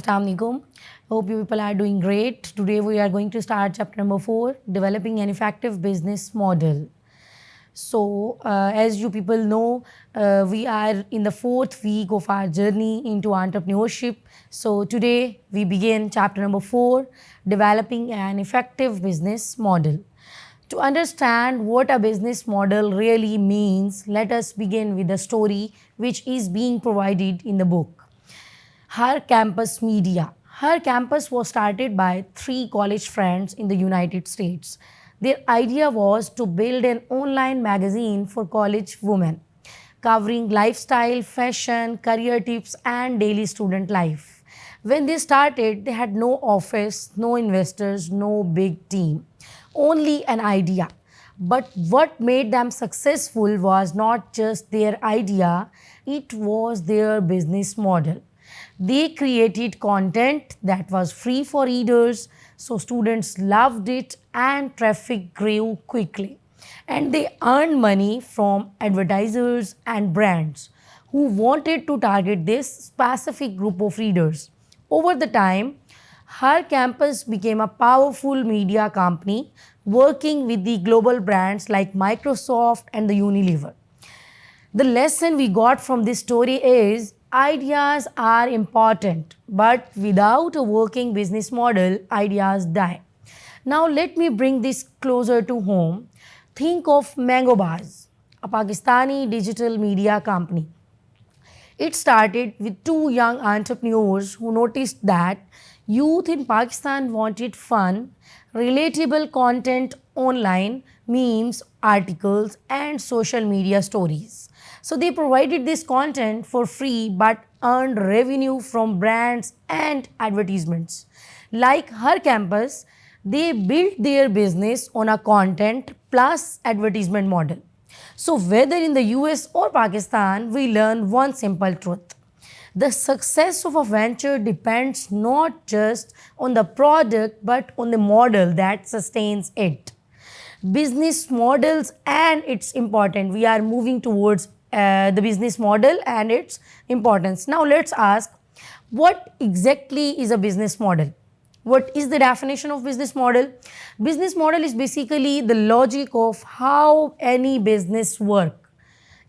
Assalamu alaikum. Hope you people are doing great. Today we are going to start chapter number 4, developing an effective business model. So, as you people know, we are in the 4th week of our journey into entrepreneurship. So, today we begin chapter number 4, developing an effective business model. To understand what a business model really means, let us begin with the story which is being provided in the book. Her Campus Media. Her Campus was started by 3 college friends in the United States. Their idea was to build an online magazine for college women, covering lifestyle, fashion, career tips, and daily student life. When they started, they had no office, no investors, no big team, only an idea. But what made them successful was not just their idea, it was their business model. They created content that was free for readers, so students loved it and traffic grew quickly. And they earned money from advertisers and brands who wanted to target this specific group of readers. Over the time, her campus became a powerful media company working with the global brands like Microsoft and the Unilever. The lesson we got from this story is ideas are important, but without a working business model, ideas die. Now, let me bring this closer to home. Think of Mango Bars, a Pakistani digital media company. It started with 2 young entrepreneurs who noticed that youth in Pakistan wanted fun, relatable content online, memes, articles, and social media stories. So they provided this content for free but earned revenue from brands and advertisements. Like Her Campus, they built their business on a content plus advertisement model. So whether in the US or Pakistan, we learn one simple truth. The success of a venture depends not just on the product but on the model that sustains it. Business models and its important. We are moving towards the business model and its importance. Now let's ask, what exactly is a business model? What is the definition of business model? Business model is basically the logic of how any business work.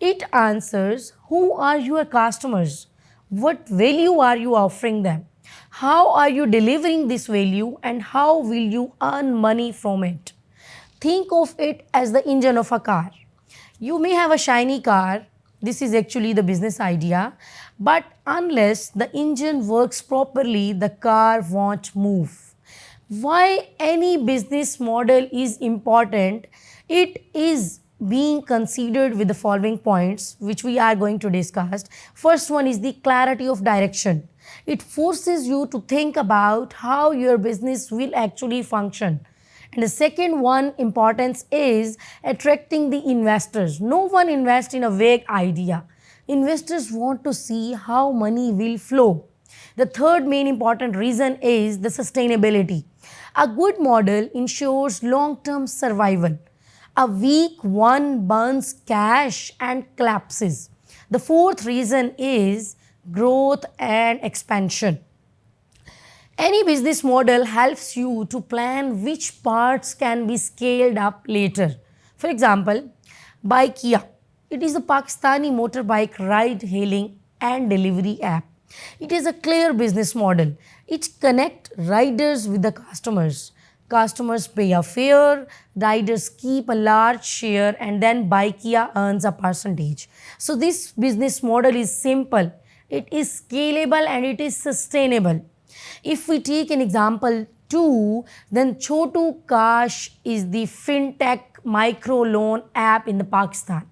It answers who are your customers, what value are you offering them, how are you delivering this value, and how will you earn money from it. Think of it as the engine of a car. You may have a shiny car, this is actually the business idea, but unless the engine works properly, the car won't move. Why any business model is important? It is being considered with the following points which we are going to discuss. First one is the clarity of direction. It forces you to think about how your business will actually function. And the second one importance is attracting the investors. No one invests in a vague idea. Investors want to see how money will flow. The third main important reason is the sustainability. A good model ensures long-term survival. A weak one burns cash and collapses. The fourth reason is growth and expansion. Any business model helps you to plan which parts can be scaled up later. For example, Bikeya. It is a Pakistani motorbike ride-hailing and delivery app. It is a clear business model. It connects riders with the customers. Customers pay a fare, riders keep a large share, and then Bikeya earns a percentage. So this business model is simple, it is scalable, and it is sustainable. If we take an example 2, then Chotu Kash is the fintech micro loan app in the Pakistan.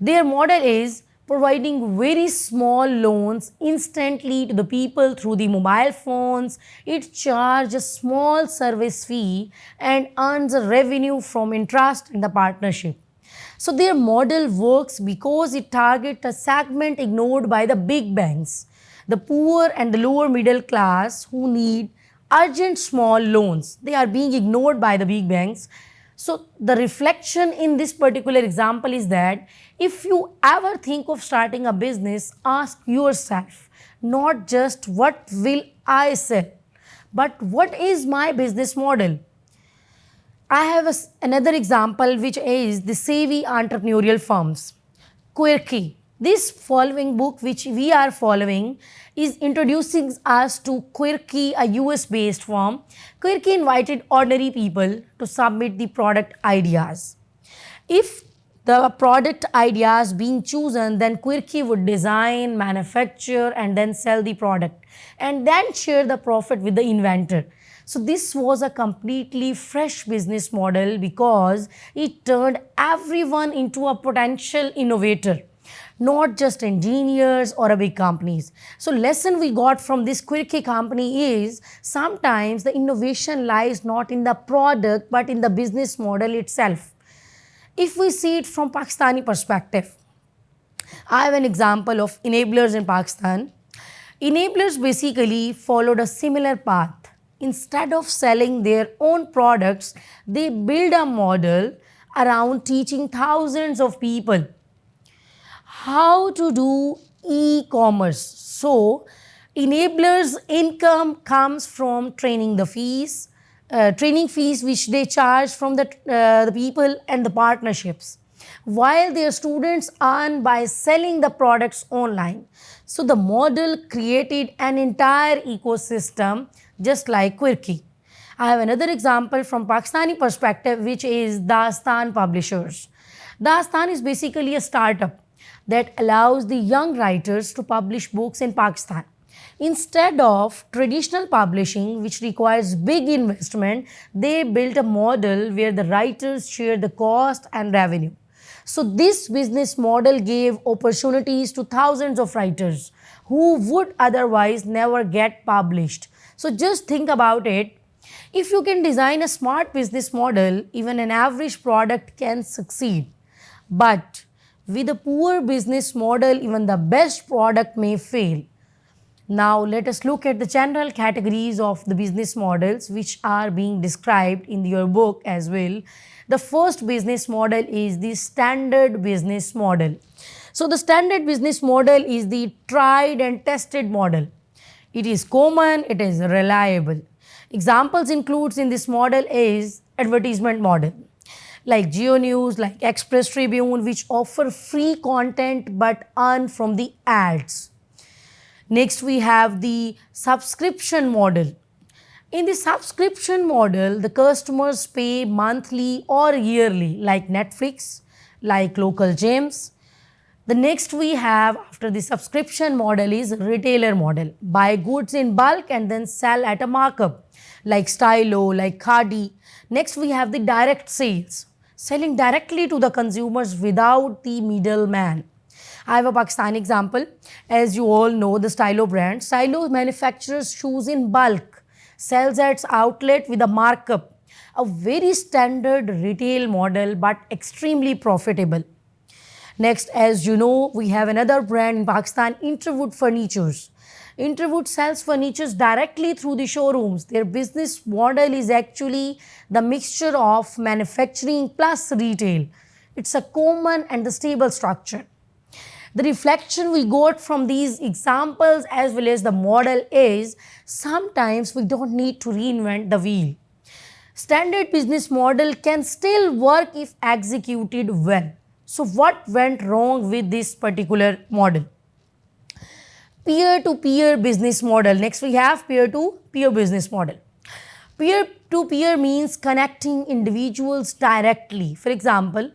Their model is providing very small loans instantly to the people through the mobile phones. It charges a small service fee and earns a revenue from interest in the partnership. So their model works because it targets a segment ignored by the big banks, the poor and the lower middle class who need urgent small loans. They are being ignored by the big banks. So the reflection in this particular example is that if you ever think of starting a business, ask yourself not just what will I sell. But what is my business model? I have another example, which is the savvy entrepreneurial firms. Quirky. This following book, which we are following, is introducing us to Quirky, a US based firm. Quirky invited ordinary people to submit the product ideas. If the product ideas being chosen, then Quirky would design, manufacture, and then sell the product, and then share the profit with the inventor. So this was a completely fresh business model because it turned everyone into a potential innovator, not just engineers or a big companies. So lesson we got from this Quirky company is sometimes the innovation lies not in the product but in the business model itself. If we see it from Pakistani perspective, I have an example of enablers in Pakistan. Enablers basically followed a similar path. Instead of selling their own products, they build a model around teaching thousands of people how to do e-commerce. So, enablers' income comes from training fees which they charge from the people and the partnerships, while their students earn by selling the products online. So the model created an entire ecosystem just like Quirky. I have another example from Pakistani perspective, which is Dastan Publishers. Dastan is basically a startup that allows the young writers to publish books in Pakistan. Instead of traditional publishing, which requires big investment, they built a model where the writers share the cost and revenue. So this business model gave opportunities to thousands of writers who would otherwise never get published. So just think about it. If you can design a smart business model, even an average product can succeed. But with a poor business model, even the best product may fail. Now let us look at the general categories of the business models which are being described in your book as well. The first business model is the standard business model. So the standard business model is the tried and tested model. It is common, it is reliable. Examples includes in this model is advertisement model like Geo News, like Express Tribune, which offer free content but earn from the ads. Next, we have the subscription model. In the subscription model, the customers pay monthly or yearly, like Netflix, like local gyms. The next we have after the subscription model is retailer model. Buy goods in bulk and then sell at a markup, like Stylo, like Khadi. Next, we have the direct sales, selling directly to the consumers without the middleman. I have a Pakistani example. As you all know, the Stylo brand. Stylo manufactures shoes in bulk, sells at its outlet with a markup. A very standard retail model but extremely profitable. Next, as you know, we have another brand in Pakistan, Interwood Furnitures. Interwood sells furnitures directly through the showrooms. Their business model is actually the mixture of manufacturing plus retail. It's a common and the stable structure. The reflection we got from these examples as well as the model is sometimes we don't need to reinvent the wheel. Standard business model can still work if executed well. So what went wrong with this particular model? Peer-to-peer business model. Next we have peer-to-peer business model. Peer-to-peer means connecting individuals directly. For example,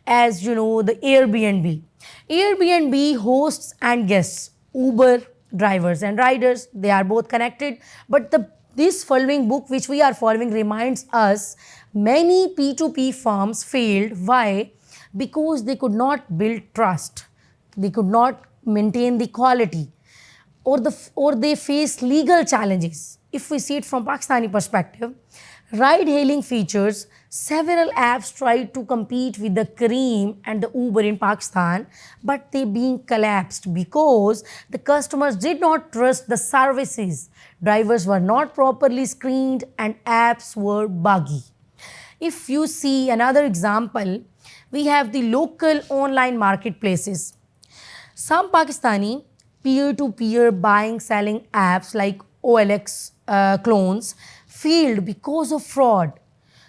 as you know, the Airbnb. Airbnb hosts and guests, Uber drivers and riders, they are both connected. But this following book which we are following reminds us many P2P firms failed. Why? Because they could not build trust. They could not maintain the quality or they face legal challenges. If we see it from Pakistani perspective, ride-hailing features, several apps tried to compete with the Careem and the Uber in Pakistan, but they being collapsed because the customers did not trust the services. Drivers were not properly screened and apps were buggy. If you see another example, we have the local online marketplaces. Some Pakistani peer-to-peer buying selling apps like OLX clones failed because of fraud.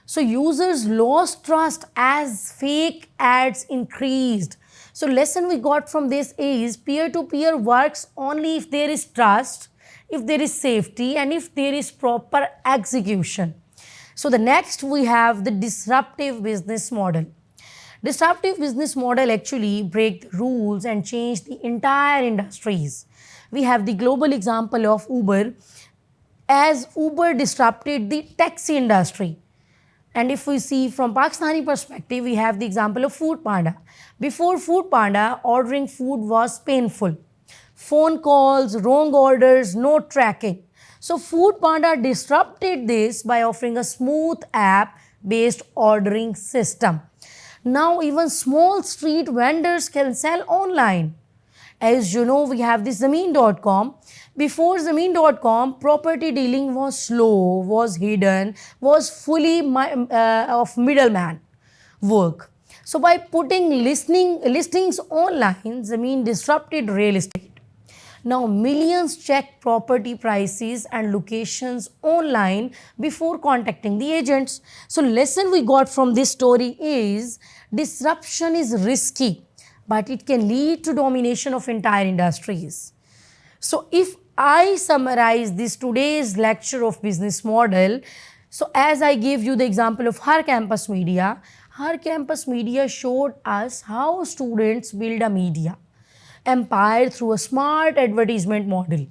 So users lost trust as fake ads increased. So lesson we got from this is peer-to-peer works only if there is trust, if there is safety, and if there is proper execution. So the next we have the disruptive business model. Disruptive business model actually break the rules and change the entire industries. We have the global example of Uber, as Uber disrupted the taxi industry. And if we see from Pakistani perspective, we have the example of Food Panda. Before Food Panda, ordering food was painful. Phone calls, wrong orders, no tracking. So Food Panda disrupted this by offering a smooth app-based ordering system. Now even small street vendors can sell online. As you know, we have this Zameen.com. Before Zameen.com, property dealing was slow, was hidden, was fully of middleman work. So by putting listings online, Zameen disrupted real estate. Now millions check property prices and locations online before contacting the agents. So lesson we got from this story is disruption is risky, but it can lead to domination of entire industries. So if I summarize this today's lecture of business model, so as I gave you the example of Her Campus Media showed us how students build a media empire through a smart advertisement model.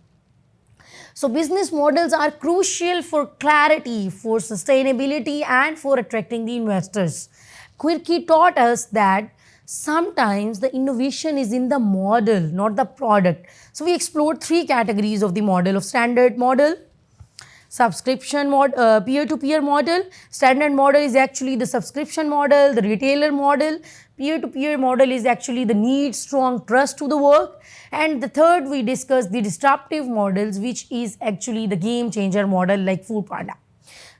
So business models are crucial for clarity, for sustainability, and for attracting the investors. Quirky taught us that sometimes the innovation is in the model, not the product. So we explored three categories of the model: of standard model, subscription model, peer-to-peer model. Standard model is actually the subscription model, the retailer model. Peer-to-peer model is actually the need strong trust to the work. And the third, we discussed the disruptive models, which is actually the game changer model like Food Panda,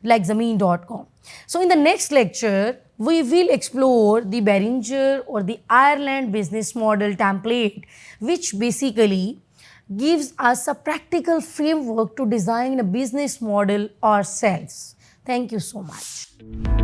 like Zameen.com. So in the next lecture, we will explore the Behringer or the Ireland business model template, which basically gives us a practical framework to design a business model ourselves. Thank you so much.